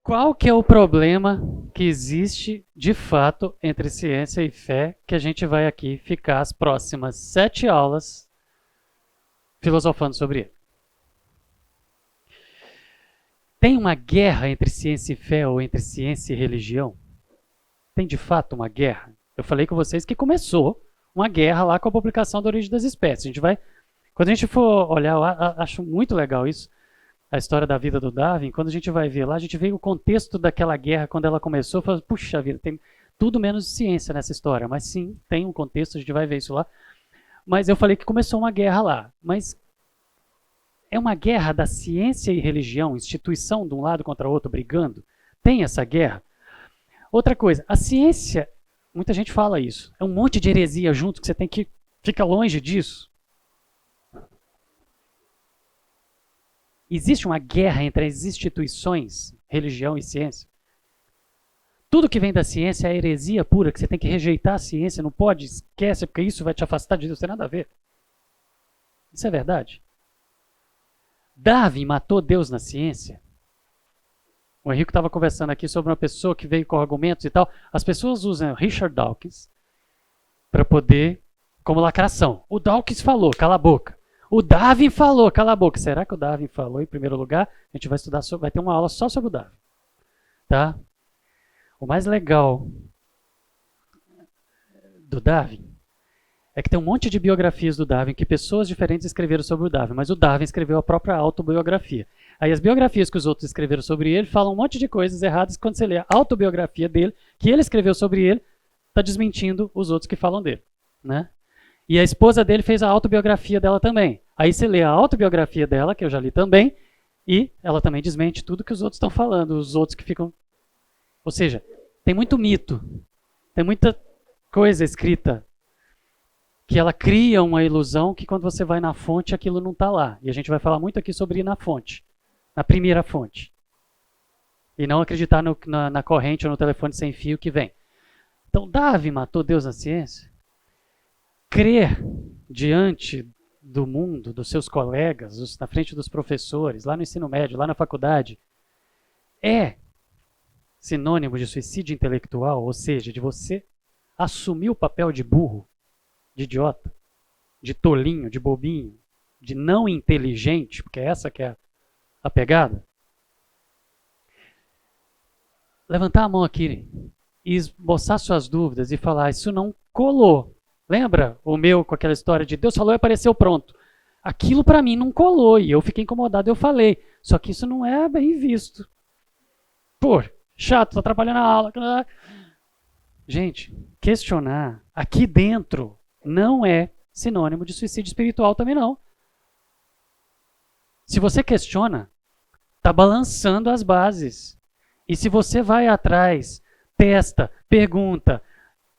Qual que é o problema que existe, de fato, entre ciência e fé, que a gente vai aqui ficar as próximas 7 aulas filosofando sobre ele? Tem uma guerra entre ciência e fé ou entre ciência e religião? Tem, de fato, uma guerra? Eu falei com vocês que começou uma guerra lá com a publicação da Origem das Espécies. A gente vai, quando a gente for olhar, eu acho muito legal isso, a história da vida do Darwin. Quando a gente vai ver lá, a gente vê o contexto daquela guerra, quando ela começou, fala, puxa vida, tem tudo menos ciência nessa história. Mas sim, tem um contexto, a gente vai ver isso lá. Mas eu falei que começou uma guerra lá. Mas é uma guerra da ciência e religião, instituição de um lado contra o outro, brigando? Tem essa guerra? Outra coisa, a ciência, muita gente fala isso, é um monte de heresia junto que você tem que ficar longe disso. Existe uma guerra entre as instituições, religião e ciência? Tudo que vem da ciência é heresia pura, que você tem que rejeitar a ciência, não pode, esquece, porque isso vai te afastar de Deus, não tem nada a ver. Isso é verdade? Darwin matou Deus na ciência? O Henrique estava conversando aqui sobre uma pessoa que veio com argumentos e tal. As pessoas usam Richard Dawkins para poder, como lacração. O Dawkins falou, cala a boca. O Darwin falou, cala a boca. Será que o Darwin falou em primeiro lugar? A gente vai estudar, vai ter uma aula só sobre o Darwin. Tá? O mais legal do Darwin é que tem um monte de biografias do Darwin que pessoas diferentes escreveram sobre o Darwin, mas o Darwin escreveu a própria autobiografia. Aí as biografias que os outros escreveram sobre ele falam um monte de coisas erradas. Quando você lê a autobiografia dele, que ele escreveu sobre ele, está desmentindo os outros que falam dele. Né? E a esposa dele fez a autobiografia dela também. Aí você lê a autobiografia dela, que eu já li também, e ela também desmente tudo que os outros estão falando, os outros que ficam... Ou seja, tem muito mito, tem muita coisa escrita que ela cria uma ilusão que quando você vai na fonte aquilo não está lá. E a gente vai falar muito aqui sobre ir na fonte, na primeira fonte. E não acreditar na corrente ou no telefone sem fio que vem. Então, Darwin matou Deus na ciência? Crer diante do mundo, dos seus colegas, na frente dos professores, lá no ensino médio, lá na faculdade, é sinônimo de suicídio intelectual, ou seja, de você assumir o papel de burro, de idiota, de tolinho, de bobinho, de não inteligente, porque essa que é a pegada. Levantar a mão aqui e mostrar suas dúvidas e falar, isso não colou. Lembra o meu com aquela história de Deus falou e apareceu pronto. Aquilo para mim não colou e eu fiquei incomodado, eu falei. Só que isso não é bem visto. Pô, chato, tô atrapalhando a aula. Gente, questionar aqui dentro não é sinônimo de suicídio espiritual também não. Se você questiona, está balançando as bases. E se você vai atrás, testa, pergunta,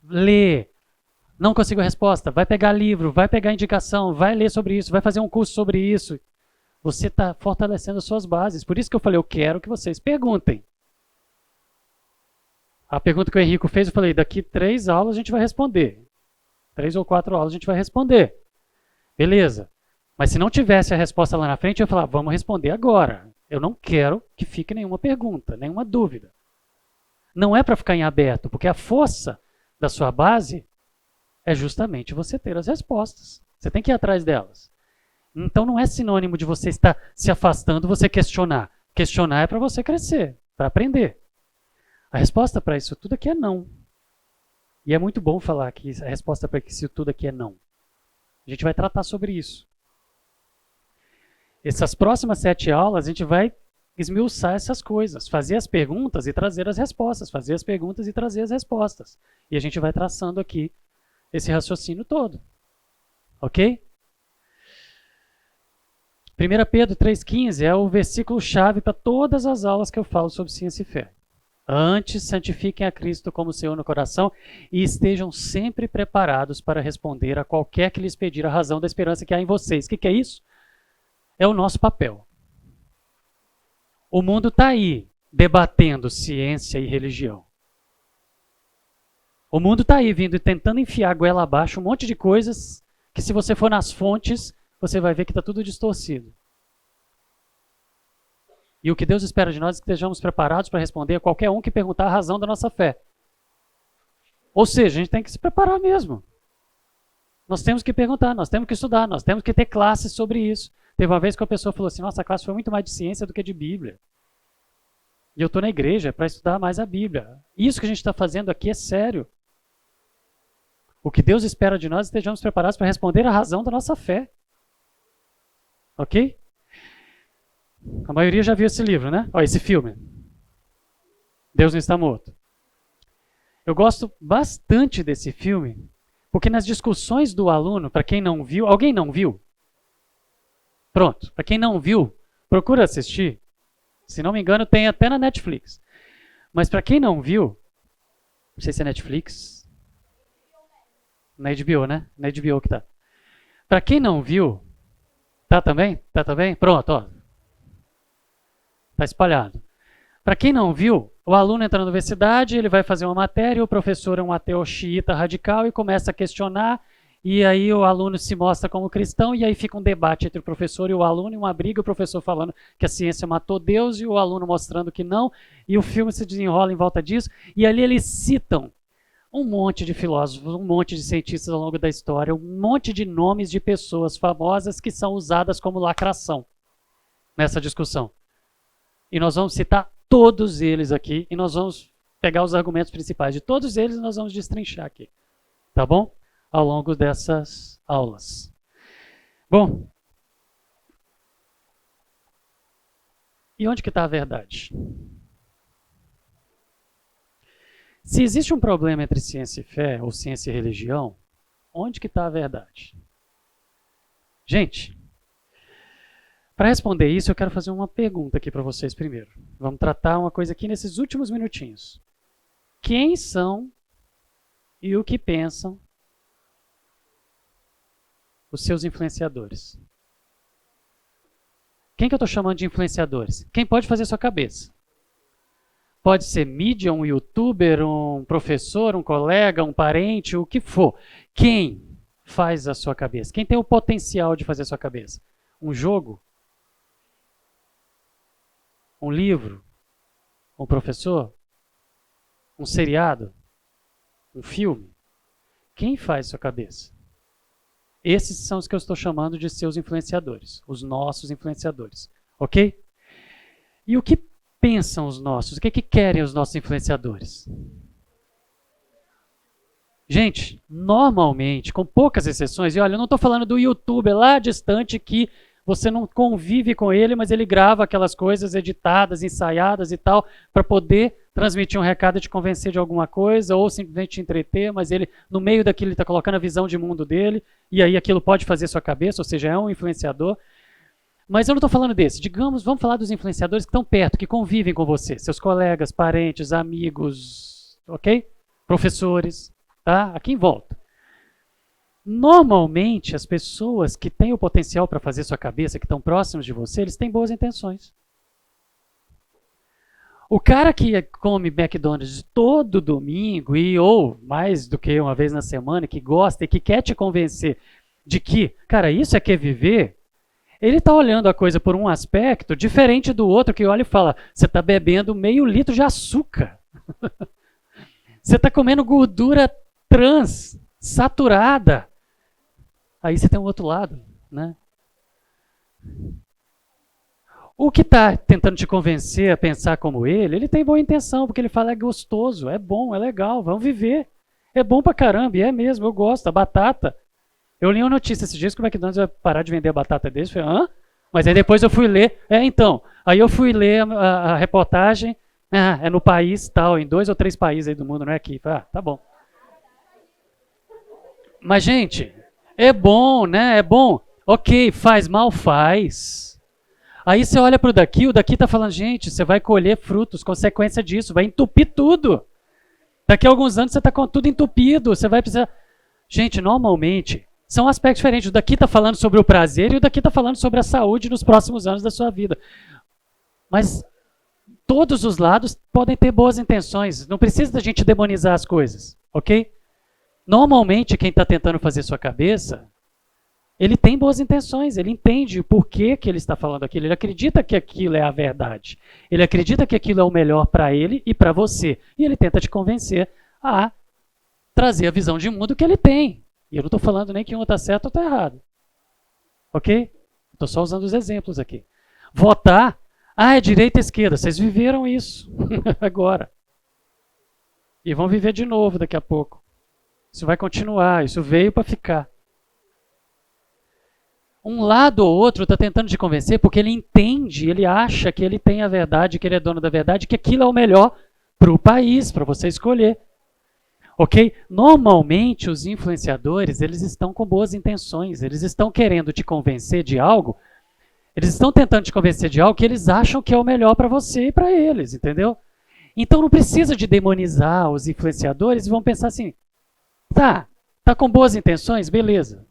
lê, não consigo a resposta, vai pegar livro, vai pegar indicação, vai ler sobre isso, vai fazer um curso sobre isso, você está fortalecendo as suas bases. Por isso que eu falei, eu quero que vocês perguntem. A pergunta que o Henrico fez, eu falei, daqui 3 aulas a gente vai responder. 3 ou 4 aulas a gente vai responder. Beleza. Mas se não tivesse a resposta lá na frente, eu ia falar, vamos responder agora. Eu não quero que fique nenhuma pergunta, nenhuma dúvida. Não é para ficar em aberto, porque a força da sua base é justamente você ter as respostas. Você tem que ir atrás delas. Então não é sinônimo de você estar se afastando, você questionar. Questionar é para você crescer, para aprender. A resposta para isso tudo aqui é não. E é muito bom falar que a resposta para isso tudo aqui é não. A gente vai tratar sobre isso. Essas próximas 7 aulas a gente vai esmiuçar essas coisas, fazer as perguntas e trazer as respostas, fazer as perguntas e trazer as respostas. E a gente vai traçando aqui esse raciocínio todo. Ok? 1 Pedro 3,15 é o versículo-chave para todas as aulas que eu falo sobre ciência e fé. Antes, santifiquem a Cristo como Senhor no coração e estejam sempre preparados para responder a qualquer que lhes pedir a razão da esperança que há em vocês. O que é isso? É o nosso papel. O mundo está aí, debatendo ciência e religião. O mundo está aí, vindo e tentando enfiar a goela abaixo um monte de coisas que se você for nas fontes, você vai ver que está tudo distorcido. E o que Deus espera de nós é que estejamos preparados para responder a qualquer um que perguntar a razão da nossa fé. Ou seja, a gente tem que se preparar mesmo. Nós temos que perguntar, nós temos que estudar, nós temos que ter classes sobre isso. Teve uma vez que a pessoa falou assim, nossa, a classe foi muito mais de ciência do que de Bíblia. E eu estou na igreja para estudar mais a Bíblia. Isso que a gente está fazendo aqui é sério. O que Deus espera de nós é que estejamos preparados para responder a razão da nossa fé. Ok? A maioria já viu esse livro, né? Olha, esse filme. Deus não está morto. Eu gosto bastante desse filme, porque nas discussões do aluno, para quem não viu, alguém não viu? Pronto, para quem não viu, procura assistir. Se não me engano, tem até na Netflix. Mas para quem não viu, não sei se é Netflix. Na HBO, né? Na HBO que tá. Para quem não viu, tá também? Tá também? Pronto, ó. Tá espalhado. Para quem não viu, o aluno entra na universidade, ele vai fazer uma matéria, o professor é um ateu xiita radical e começa a questionar, e aí o aluno se mostra como cristão, e aí fica um debate entre o professor e o aluno, e uma briga, o professor falando que a ciência matou Deus, e o aluno mostrando que não, e o filme se desenrola em volta disso, e ali eles citam um monte de filósofos, um monte de cientistas ao longo da história, um monte de nomes de pessoas famosas que são usadas como lacração nessa discussão. E nós vamos citar todos eles aqui, e nós vamos pegar os argumentos principais de todos eles e nós vamos destrinchar aqui. Tá bom? Ao longo dessas aulas. Bom, e onde que está a verdade? Se existe um problema entre ciência e fé, ou ciência e religião, onde que está a verdade? Gente, para responder isso, eu quero fazer uma pergunta aqui para vocês primeiro. Vamos tratar uma coisa aqui nesses últimos minutinhos. Quem são e o que pensam os seus influenciadores? Quem que eu estou chamando de influenciadores? Quem pode fazer sua cabeça? Pode ser mídia, um youtuber, um professor, um colega, um parente, o que for. Quem faz a sua cabeça? Quem tem o potencial de fazer a sua cabeça? Um jogo? Um livro? Um professor? Um seriado? Um filme? Quem faz a sua cabeça? Esses são os que eu estou chamando de seus influenciadores, os nossos influenciadores, ok? E o que pensam os nossos? O que querem os nossos influenciadores? Gente, normalmente, com poucas exceções, e olha, eu não estou falando do youtuber lá distante que você não convive com ele, mas ele grava aquelas coisas editadas, ensaiadas e tal, para poder transmitir um recado e te convencer de alguma coisa, ou simplesmente te entreter, mas ele, no meio daquilo, ele está colocando a visão de mundo dele, e aí aquilo pode fazer sua cabeça, ou seja, é um influenciador. Mas eu não estou falando desse. Digamos, vamos falar dos influenciadores que estão perto, que convivem com você, seus colegas, parentes, amigos, ok? Professores, tá? Aqui em volta. Normalmente, as pessoas que têm o potencial para fazer sua cabeça, que estão próximos de você, eles têm boas intenções. O cara que come McDonald's todo domingo, ou mais do que uma vez na semana, que gosta e que quer te convencer de que, cara, isso é que é viver, ele está olhando a coisa por um aspecto diferente do outro que olha e fala, você está bebendo meio litro de açúcar. Você está comendo gordura trans, saturada. Aí você tem o outro lado, né? O que está tentando te convencer a pensar como ele tem boa intenção, porque ele fala é gostoso, é bom, é legal, vamos viver. É bom pra caramba, e é mesmo, eu gosto. A batata. Eu li uma notícia esses dias que o McDonald's vai parar de vender a batata deles. Eu falei, hã? Mas aí depois eu fui ler. Aí eu fui ler a reportagem. É no país tal, em 2 ou 3 países aí do mundo, não é aqui. Tá bom. Mas, gente, é bom, né? É bom. Ok, faz mal, faz. Aí você olha para o daqui está falando, gente, você vai colher frutos, consequência disso, vai entupir tudo. Daqui a alguns anos você está com tudo entupido, você vai precisar... Gente, normalmente, são aspectos diferentes. O daqui está falando sobre o prazer e o daqui está falando sobre a saúde nos próximos anos da sua vida. Mas todos os lados podem ter boas intenções, não precisa da gente demonizar as coisas, ok? Normalmente, quem está tentando fazer sua cabeça Ele tem boas intenções, ele entende o porquê que ele está falando aquilo, ele acredita que aquilo é a verdade. Ele acredita que aquilo é o melhor para ele e para você. E ele tenta te convencer a trazer a visão de mundo que ele tem. E eu não estou falando nem que um está certo ou está errado. Ok? Estou só usando os exemplos aqui. Votar, é direita e esquerda. Vocês viveram isso agora. E vão viver de novo daqui a pouco. Isso vai continuar, isso veio para ficar. Um lado ou outro está tentando te convencer porque ele entende, ele acha que ele tem a verdade, que ele é dono da verdade, que aquilo é o melhor para o país, para você escolher. Ok? Normalmente os influenciadores, eles estão com boas intenções, eles estão querendo te convencer de algo, eles estão tentando te convencer de algo que eles acham que é o melhor para você e para eles, entendeu? Então não precisa de demonizar os influenciadores e vão pensar assim, tá com boas intenções, beleza.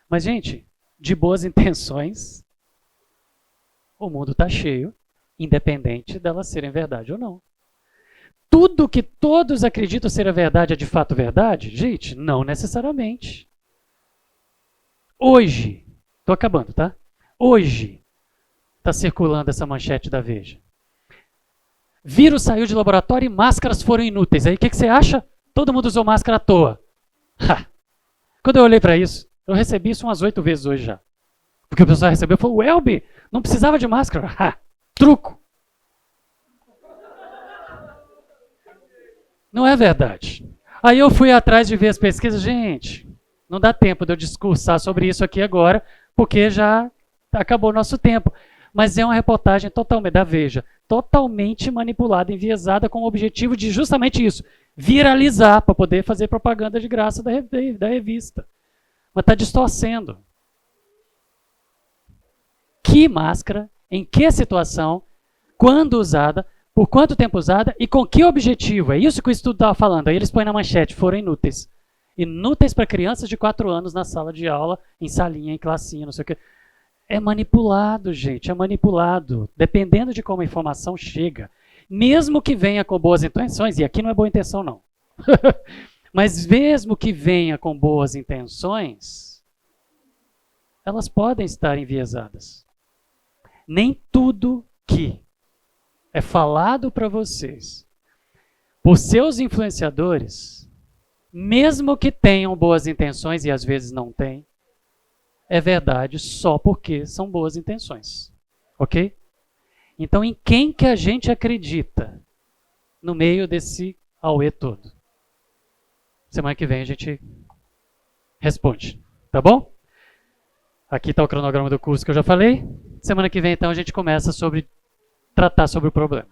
Mas, gente, de boas intenções, o mundo está cheio, independente delas serem verdade ou não. Tudo que todos acreditam ser a verdade é de fato verdade? Gente, não necessariamente. Hoje, estou acabando, tá? Hoje está circulando essa manchete da Veja. Vírus saiu de laboratório e máscaras foram inúteis. Aí o que você acha? Todo mundo usou máscara à toa. Quando eu olhei para isso, eu recebi isso umas 8 vezes hoje já. Porque o pessoal recebeu e falou, o Elbi, não precisava de máscara. Truco. Não é verdade. Aí eu fui atrás de ver as pesquisas. Gente, não dá tempo de eu discursar sobre isso aqui agora, porque já acabou o nosso tempo. Mas é uma reportagem totalmente da Veja, totalmente manipulada, enviesada com o objetivo de justamente isso, viralizar, para poder fazer propaganda de graça da revista. Mas está distorcendo. Que máscara, em que situação, quando usada, por quanto tempo usada e com que objetivo? É isso que o estudo estava falando. Aí eles põem na manchete, foram inúteis. Inúteis para crianças de 4 anos na sala de aula, em salinha, em classinha, não sei o quê. É manipulado, gente, é manipulado. Dependendo de como a informação chega. Mesmo que venha com boas intenções, e aqui não é boa intenção não. Mas mesmo que venha com boas intenções, elas podem estar enviesadas. Nem tudo que é falado para vocês por seus influenciadores, mesmo que tenham boas intenções, e às vezes não têm, é verdade só porque são boas intenções. Ok? Então, em quem que a gente acredita no meio desse auê todo? Semana que vem a gente responde. Tá bom? Aqui está o cronograma do curso que eu já falei. Semana que vem, então, a gente começa sobre tratar sobre o problema.